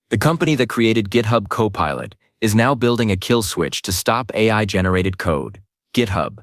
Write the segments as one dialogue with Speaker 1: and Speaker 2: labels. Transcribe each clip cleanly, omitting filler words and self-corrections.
Speaker 1: The company that created GitHub Copilot is now building a kill switch to stop AI-generated code. GitHub,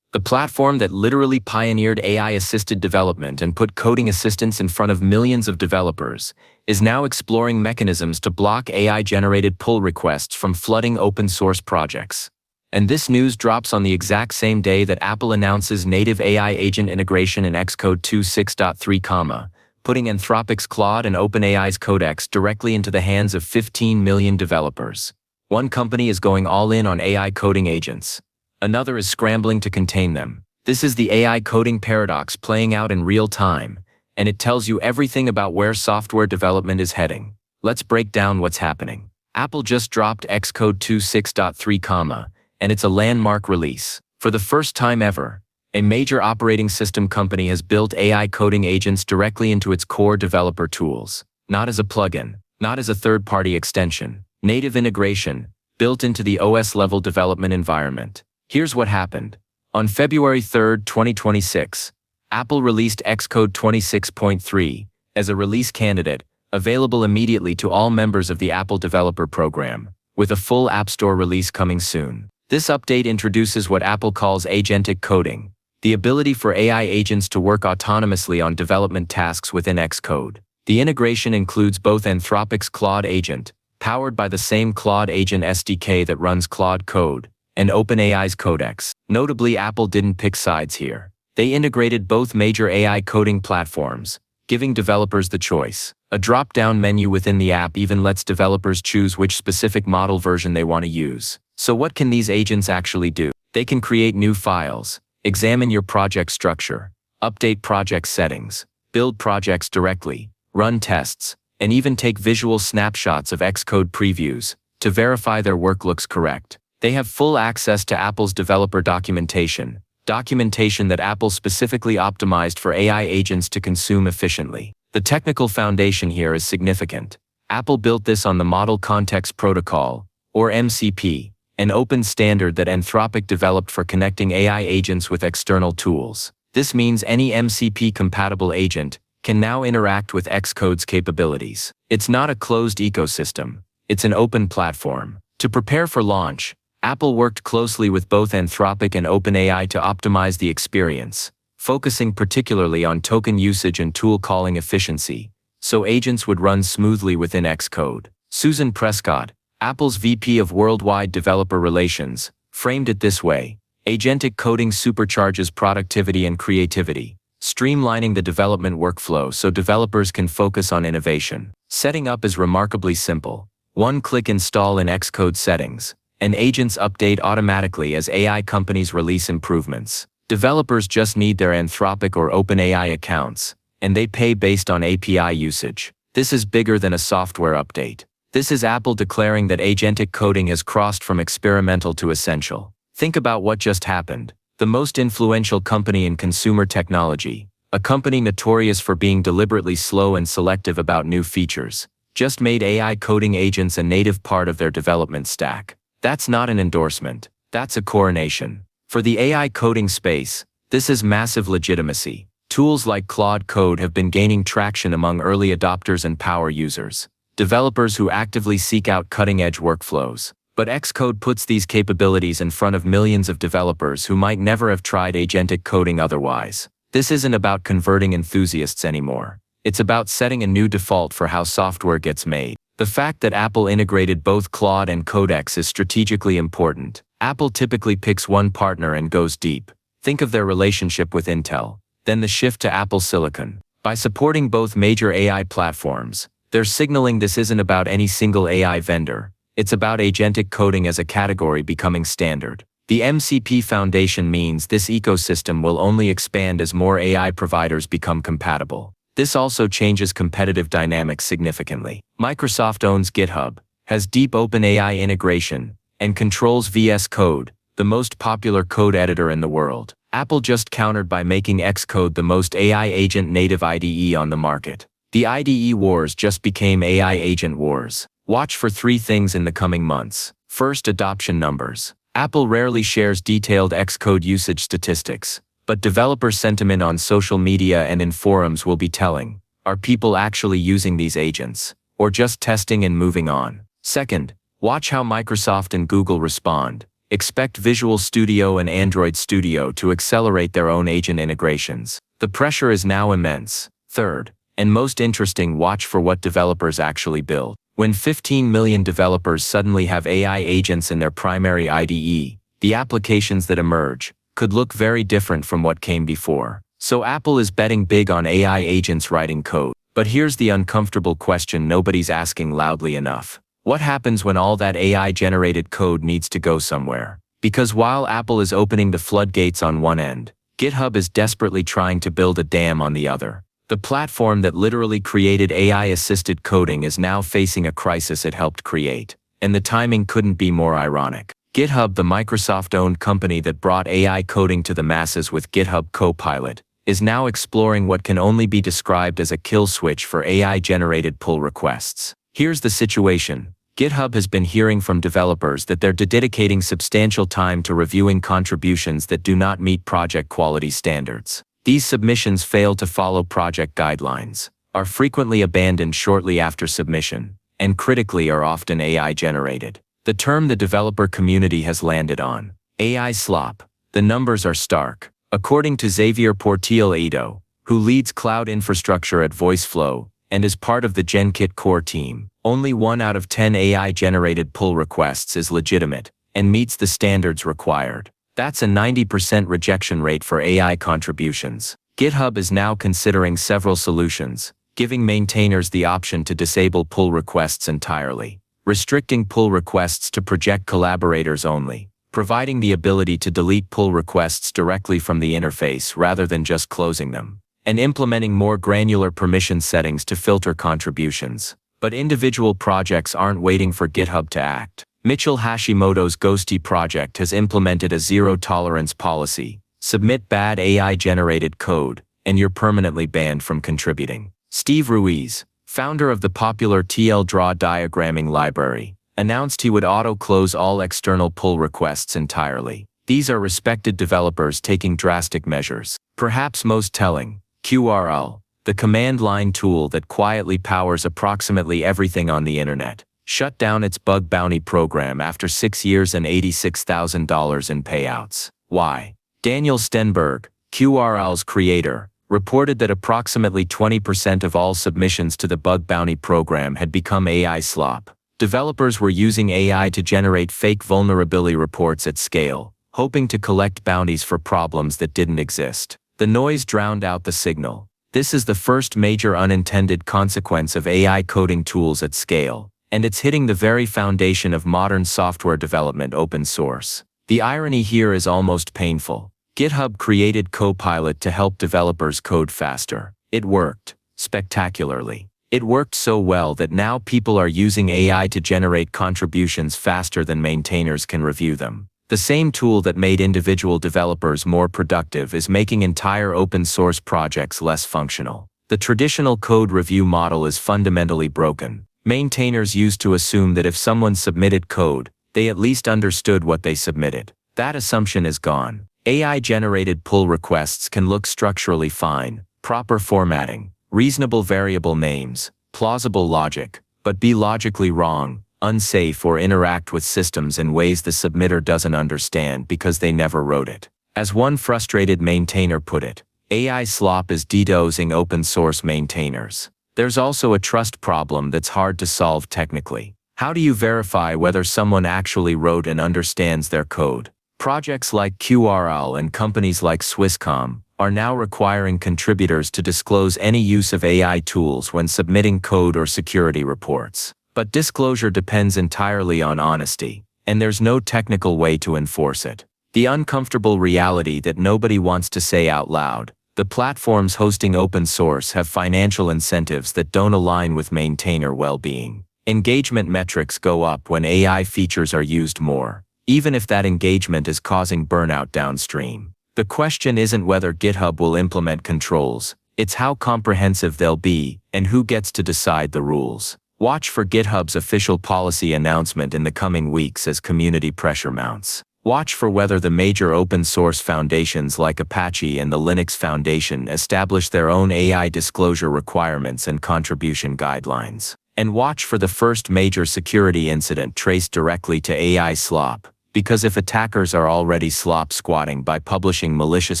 Speaker 1: the platform that literally pioneered AI-assisted development and put coding assistance in front of millions of developers, is now exploring mechanisms to block AI-generated pull requests from flooding open-source projects. And this news drops on the exact same day that Apple announces native AI agent integration in Xcode 2.6.3, putting Anthropic's Claude and OpenAI's Codex directly into the hands of 15 million developers. One company is going all in on AI coding agents. Another is scrambling to contain them. This is the AI coding paradox playing out in real time, and it tells you everything about where software development is heading. Let's break down what's happening. Apple just dropped Xcode 2.6.3, and it's a landmark release. For the first time ever, a major operating system company has built AI coding agents directly into its core developer tools. Not as a plugin, not as a third-party extension. Native integration, built into the OS-level development environment. Here's what happened. On February 3, 2026, Apple released Xcode 26.3 as a release candidate, available immediately to all members of the Apple Developer Program, with a full App Store release coming soon. This update introduces what Apple calls agentic coding, the ability for AI agents to work autonomously on development tasks within Xcode. The integration includes both Anthropic's Claude agent, powered by the same Claude agent SDK that runs Claude Code, and OpenAI's Codex. Notably, Apple didn't pick sides here. They integrated both major AI coding platforms, giving developers the choice. A drop-down menu within the app even lets developers choose which specific model version they want to use. So what can these agents actually do? They can create new files, examine your project structure, update project settings, build projects directly, run tests, and even take visual snapshots of Xcode previews to verify their work looks correct. They have full access to Apple's developer documentation that Apple specifically optimized for AI agents to consume efficiently. The technical foundation here is significant. Apple built this on the Model Context Protocol, or MCP, an open standard that Anthropic developed for connecting AI agents with external tools. This means any MCP-compatible agent can now interact with Xcode's capabilities. It's not a closed ecosystem, it's an open platform. To prepare for launch, Apple worked closely with both Anthropic and OpenAI to optimize the experience, focusing particularly on token usage and tool calling efficiency, so agents would run smoothly within Xcode. Susan Prescott, Apple's VP of Worldwide Developer Relations, framed it this way: agentic coding supercharges productivity and creativity, streamlining the development workflow so developers can focus on innovation. Setting up is remarkably simple. One-click install in Xcode settings, and agents update automatically as AI companies release improvements. Developers just need their Anthropic or OpenAI accounts, and they pay based on API usage. This is bigger than a software update. This is Apple declaring that agentic coding has crossed from experimental to essential. Think about what just happened. The most influential company in consumer technology, a company notorious for being deliberately slow and selective about new features, just made AI coding agents a native part of their development stack. That's not an endorsement, that's a coronation. For the AI coding space, this is massive legitimacy. Tools like Claude Code have been gaining traction among early adopters and power users, developers who actively seek out cutting-edge workflows. But Xcode puts these capabilities in front of millions of developers who might never have tried agentic coding otherwise. This isn't about converting enthusiasts anymore. It's about setting a new default for how software gets made. The fact that Apple integrated both Claude and Codex is strategically important. Apple typically picks one partner and goes deep. Think of their relationship with Intel, then the shift to Apple Silicon. By supporting both major AI platforms, they're signaling this isn't about any single AI vendor. It's about agentic coding as a category becoming standard. The MCP Foundation means this ecosystem will only expand as more AI providers become compatible. This also changes competitive dynamics significantly. Microsoft owns GitHub, has deep OpenAI integration, and controls VS Code, the most popular code editor in the world. Apple just countered by making Xcode the most AI agent-native IDE on the market. The IDE wars just became AI agent wars. Watch for three things in the coming months. First, adoption numbers. Apple rarely shares detailed Xcode usage statistics, but developer sentiment on social media and in forums will be telling. Are people actually using these agents, or just testing and moving on. Second, watch how Microsoft and Google respond. Expect Visual Studio and Android Studio to accelerate their own agent integrations. The pressure is now immense. Third, and most interesting, watch for what developers actually build. When 15 million developers suddenly have AI agents in their primary IDE, the applications that emerge could look very different from what came before. So Apple is betting big on AI agents writing code. But here's the uncomfortable question nobody's asking loudly enough. What happens when all that AI-generated code needs to go somewhere? Because while Apple is opening the floodgates on one end, GitHub is desperately trying to build a dam on the other. The platform that literally created AI-assisted coding is now facing a crisis it helped create. And the timing couldn't be more ironic. GitHub, the Microsoft-owned company that brought AI coding to the masses with GitHub Copilot, is now exploring what can only be described as a kill switch for AI-generated pull requests. Here's the situation. GitHub has been hearing from developers that they're dedicating substantial time to reviewing contributions that do not meet project quality standards. These submissions fail to follow project guidelines, are frequently abandoned shortly after submission, and critically are often AI-generated. The term the developer community has landed on, AI slop. The numbers are stark. According to Xavier Portillo, who leads cloud infrastructure at VoiceFlow and is part of the GenKit core team, only 1 out of 10 AI-generated pull requests is legitimate and meets the standards required. That's a 90% rejection rate for AI contributions. GitHub is now considering several solutions, giving maintainers the option to disable pull requests entirely, restricting pull requests to project collaborators only, providing the ability to delete pull requests directly from the interface rather than just closing them, and implementing more granular permission settings to filter contributions. But individual projects aren't waiting for GitHub to act. Mitchell Hashimoto's Ghosty project has implemented a zero-tolerance policy. Submit bad AI-generated code, and you're permanently banned from contributing. Steve Ruiz, founder of the popular TL-Draw diagramming library, announced he would auto-close all external pull requests entirely. These are respected developers taking drastic measures. Perhaps most telling, QRL, the command line tool that quietly powers approximately everything on the internet, shut down its bug bounty program after 6 years and $86,000 in payouts. Why? Daniel Stenberg, QRL's creator, reported that approximately 20% of all submissions to the bug bounty program had become AI slop. Developers were using AI to generate fake vulnerability reports at scale, hoping to collect bounties for problems that didn't exist. The noise drowned out the signal. This is the first major unintended consequence of AI coding tools at scale, and it's hitting the very foundation of modern software development: open source. The irony here is almost painful. GitHub created Copilot to help developers code faster. It worked spectacularly. It worked so well that now people are using AI to generate contributions faster than maintainers can review them. The same tool that made individual developers more productive is making entire open source projects less functional. The traditional code review model is fundamentally broken. Maintainers used to assume that if someone submitted code, they at least understood what they submitted. That assumption is gone. AI-generated pull requests can look structurally fine, proper formatting, reasonable variable names, plausible logic, but be logically wrong, unsafe, or interact with systems in ways the submitter doesn't understand because they never wrote it. As one frustrated maintainer put it, AI slop is DDoSing open source maintainers. There's also a trust problem that's hard to solve technically. How do you verify whether someone actually wrote and understands their code? Projects like QRL and companies like Swisscom are now requiring contributors to disclose any use of AI tools when submitting code or security reports. But disclosure depends entirely on honesty, and there's no technical way to enforce it. The uncomfortable reality that nobody wants to say out loud: the platforms hosting open source have financial incentives that don't align with maintainer well-being. Engagement metrics go up when AI features are used more, even if that engagement is causing burnout downstream. The question isn't whether GitHub will implement controls, it's how comprehensive they'll be, and who gets to decide the rules. Watch for GitHub's official policy announcement in the coming weeks as community pressure mounts. Watch for whether the major open source foundations like Apache and the Linux Foundation establish their own AI disclosure requirements and contribution guidelines. And watch for the first major security incident traced directly to AI slop, because if attackers are already slop squatting by publishing malicious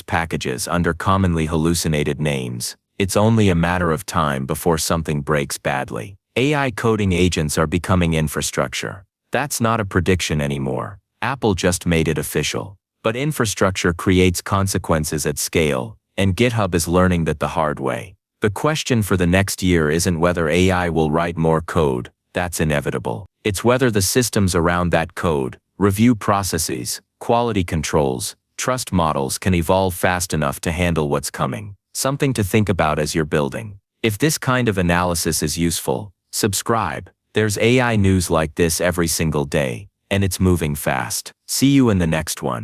Speaker 1: packages under commonly hallucinated names, it's only a matter of time before something breaks badly. AI coding agents are becoming infrastructure. That's not a prediction anymore. Apple just made it official. But infrastructure creates consequences at scale, and GitHub is learning that the hard way. The question for the next year isn't whether AI will write more code, that's inevitable. It's whether the systems around that code, review processes, quality controls, trust models can evolve fast enough to handle what's coming. Something to think about as you're building. If this kind of analysis is useful, subscribe. There's AI news like this every single day, and it's moving fast. See you in the next one.